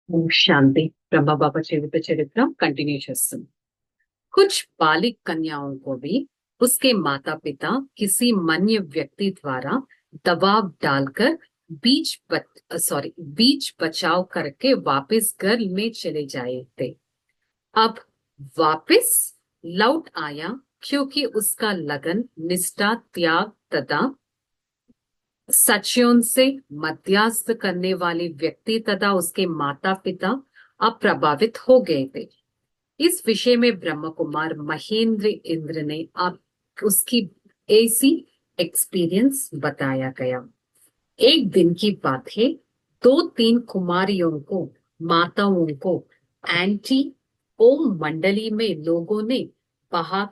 ओम शांति। ब्रह्मा बाबा जीवित चरित्र कंटिन्यू చేస్తుంది। कुछ बालिक कन्याओं को भी उसके माता पिता किसी मन्य व्यक्ति द्वारा दबाव डालकर बीच बचाव करके वापस घर में चले जाए थे। अब वापस लौट आया क्योंकि उसका लगन, निष्ठा, त्याग तथा सचों से मध्यस्थ करने वाले व्यक्ति तथा उसके माता पिता अप्रभावित हो गए थे। इस विषय में ब्रह्म कुमार महेंद्र इंद्र ने अब उसकी ऐसी एक्सपीरियंस बताया गया। एक दिन की बात है, दो तीन कुमारियों को, माताओं को एंटी ओम मंडली में लोगों ने बहा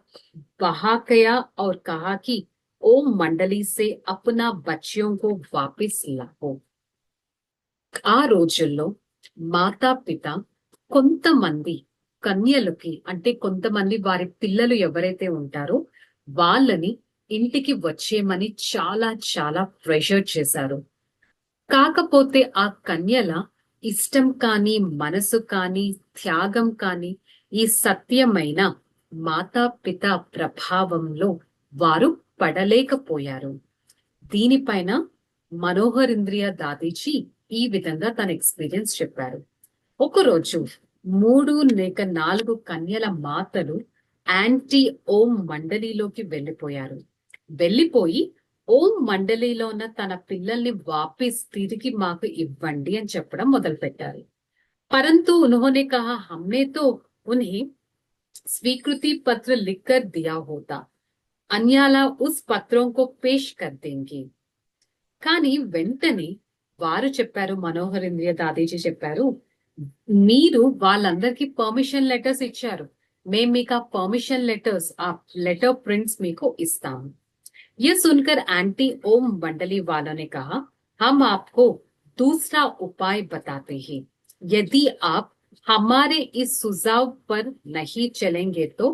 बहा गया और कहा कि ओम मंडली से अपना बच्चियों को वापस लाओ। ఆ రోజుల్లో మాతాపిత కొంతమంది కన్యలకి, అంటే కొంతమంది వారి పిల్లలు ఎవరైతే ఉంటారో వాళ్ళని ఇంటికి వచ్చేయమని చాలా చాలా ప్రెషర్ చేశారు. కాకపోతే ఆ కన్యల ఇష్టం కానీ, మనసు కానీ, త్యాగం కానీ ఈ సత్యమైన మాతాపిత ప్రభావంలో వారు పడలేకపోయారు. దీనిపైన మనోహర్ ఇంద్రియ దాదీజీ ఈ విధంగా తన ఎక్స్పీరియన్స్ చెప్పారు. ఒకరోజు 3 లేక 4 కన్యల మాతలు యాంటీ ఓం మండలిలోకి వెళ్ళిపోయారు. వెళ్ళిపోయి ఓం మండలిలో ఉన్న తన పిల్లల్ని వాపస్ తిరిగి మాకు ఇవ్వండి అని చెప్పడం మొదలు పెట్టారు. परंतु उन्होंने कहा, हमने तो उन्हें स्वीकृति पत्र लिखकर दिया होता, अन्याला उस पत्रों को पेश कर देंगे. కానీ వెంటనే వారు చెప్పారు, మనోహర్ ఇంద్రియ దాదీజీ చెప్పారు, మీరు వాళ్ళందరికీ పర్మిషన్ లెటర్స్ ఇచ్చారు, మేము మీకు ఆ పర్మిషన్ లెటర్స్, ఆ లెటర్ ప్రింట్స్ మీకు ఇస్తాము. ये सुनकर एंटी ओम मंडली वालों ने कहा, हम आपको दूसरा उपाय बताते हैं, यदि आप हमारे इस सुझाव पर नहीं चलेंगे तो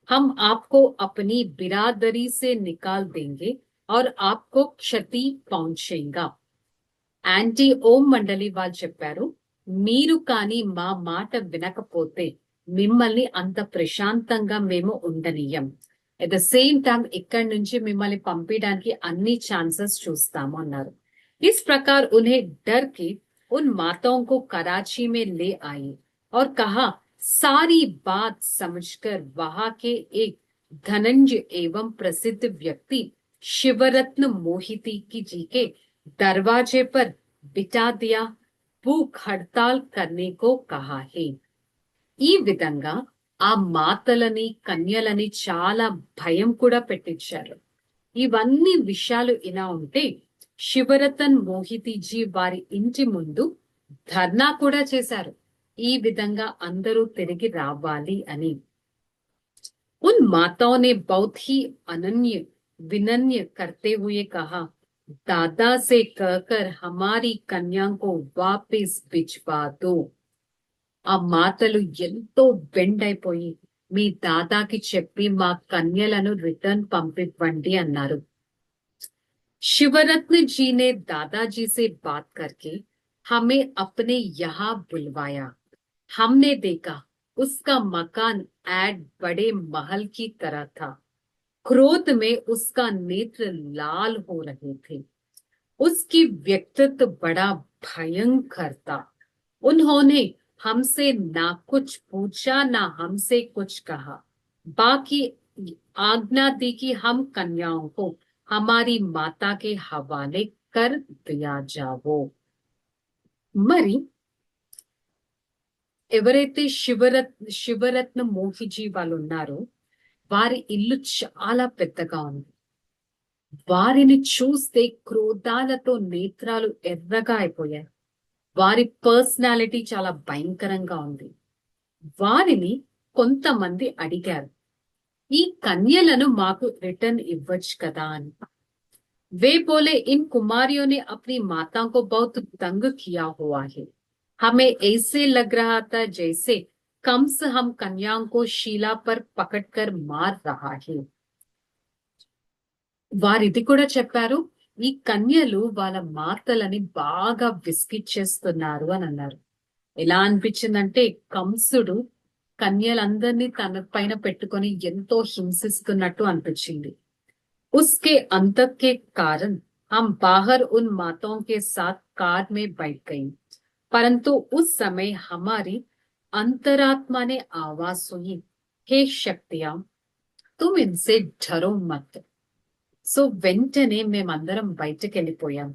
हम आपको अपनी बिरादरी से निकाल देंगे और आपको क्षति पहुंचेगा. యాంటీ ఓం మండలి వాళ్ళు చెప్పారు, మీరు కానీ మా మాట వినకపోతే మిమ్మల్ని అంత ప్రశాంతంగా మేము ఉండనీయం. ఎట్ ద సేమ్ టైం ఇక్కడి నుంచి మిమ్మల్ని పంపించడానికి అన్ని ఛాన్సెస్ చూస్తాము అన్నారు. इस प्रकार उन्हें डर के उन माताओं को कराची में ले आई और कहा, सारी बात समझकर वहां के एक धनंजय एवं प्रसिद्ध व्यक्ति शिवरत्न मोहिती की जी के दरवाजे पर बिठा दिया, भूख हड़ताल करने को कहा है. ఈ విధంగా ఆ మాతలని, కన్యలని చాలా భయం కూడా పెట్టించారు. ఇవన్నీ విషయాలు ఇలా ఉంటే శివరతన్ మోహితీజీ వారి ఇంటి ముందు ధర్నా కూడా చేశారు, ఈ విధంగా అందరూ తిరిగి రావాలి అని. उन माताओं ने बहुत ही अनन्य विनम्र करते हुए कहा, दादा से कहकर हमारी कन्या को वापस भिजवा दो. ఆ మాతలు ఎంతో బెండ్ అయిపోయి, మీ దాదాకి చెప్పి మా కన్యలను రిటర్న్ పంపివ్వండి అన్నారు. शिवरत्न जी ने दादाजी से बात करके हमें अपने यहाँ बुलवाया. हमने देखा उसका मकान ऐड बड़े महल की तरह था. क्रोध में उसका नेत्र लाल हो रहे थे. उसकी व्यक्तित्व बड़ा भयंकर था. उन्होंने हमसे ना कुछ पूछा, ना हमसे कुछ कहा. बाकी आज्ञा दी कि हम कन्याओं को हमारी माता के हवाले कर दिया जाओ. మరి ఎవరైతే శివరత్న మోహిజీ వాళ్ళు ఉన్నారో వారి ఇల్లు చాలా పెద్దగా ఉంది. వారిని చూస్తే క్రోధాలతో నేత్రాలు ఎర్రగా అయిపోయాయి. వారి పర్సనాలిటీ చాలా భయంకరంగా ఉంది. వారిని కొంతమంది అడిగారు, ఈ కన్యలను మాకు రిటర్న్ ఇవ్వచ్చు కదా అని. वे बोले, इन कुमारियों ने अपनी माता को बहुत तंग किया हुआ है. हमें ऐसे लग रहा था जैसे कंस हम कन्याओं को शीला पर पकड़कर मार रहा है. వారిది కూడా చెప్పారు, ఈ కన్యలు వాళ్ళ మాతలని బాగా విసిగిచ్చేస్తున్నారు అని అన్నారు. ఎలా అనిపించిందంటే కంసుడు కన్యలందరినీ తన పైన పెట్టుకొని ఎంతో హింసిస్తున్నట్టు అనిపించింది. उसके अंत के कारण हम बाहर उन माताओं के साथ कार में बैठ गई, परंतु उस समय हमारी अंतरात्मा ने आवाज सुनी, हे शक्तियां, तुम इनसे डरो मत. సో వెంటనే మేమందరం బయటకు వెళ్ళిపోయాం.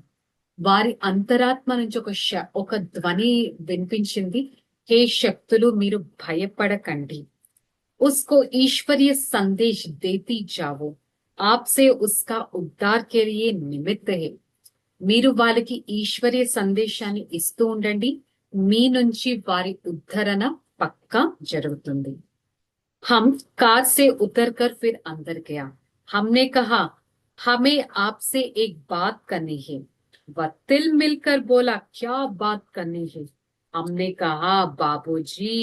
వారి అంతరాత్మ నుంచి ఒక ధ్వని వినిపించింది, హే శక్తులు, మీరు భయపడకండి. उसको ईश्वरीय संदेश देती जाओ, आपसे उसका उद्धार के लिए निमित्त है. మీరు వాళ్ళకి ఈశ్వరీయ సందేశాన్ని ఇస్తూ ఉండండి, మీ నుంచి వారి ఉద్ధరణ పక్కా జరుగుతుంది. हम कार से उतरकर फिर अंदर गया. हमने कहा, हमें आपसे एक बात करनी है. वह तिल मिलकर बोला, क्या बात करनी है? हमने कहा, बाबूजी,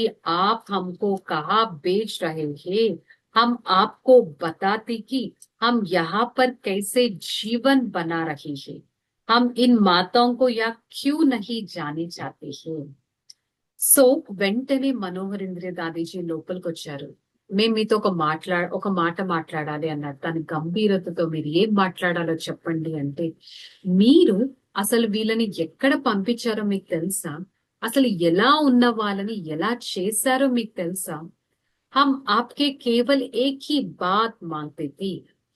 आप हमको कहाँ बेच रहे हैं? हम आपको बताते कि हम यहाँ पर कैसे जीवन बना रहे हैं. हम इन माताओं को यहाँ क्यों नहीं जाने चाहते हैं. సో వెంటనే మనోహర్ ఇంద్రియ దాదీజీ లోపలికి వచ్చారు. మేము మీతో ఒక మాట మాట్లాడాలి అన్నారు. తన గంభీరతతో, మీరు ఏం మాట్లాడాలో చెప్పండి అంటే, మీరు అసలు వీళ్ళని ఎక్కడ పంపించారో మీకు తెలుసా? అసలు ఎలా ఉన్న వాళ్ళని ఎలా చేశారో మీకు తెలుసా? हम आपके केवल एक ही बात मांगते थे,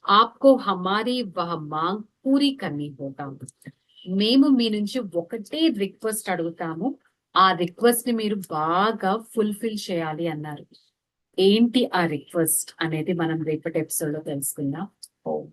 आपको हमारी वह मांग पूरी करनी होगा. మేము మీ నుంచి ఒకటే రిక్వెస్ట్ అడుగుతాము, ఆ రిక్వెస్ట్ ని మీరు బాగా ఫుల్ఫిల్ చేయాలి అన్నారు. ఏంటి ఆ రిక్వెస్ట్ అనేది మనం రేపటి ఎపిసోడ్ లో తెలుసుకుందాం. ఓం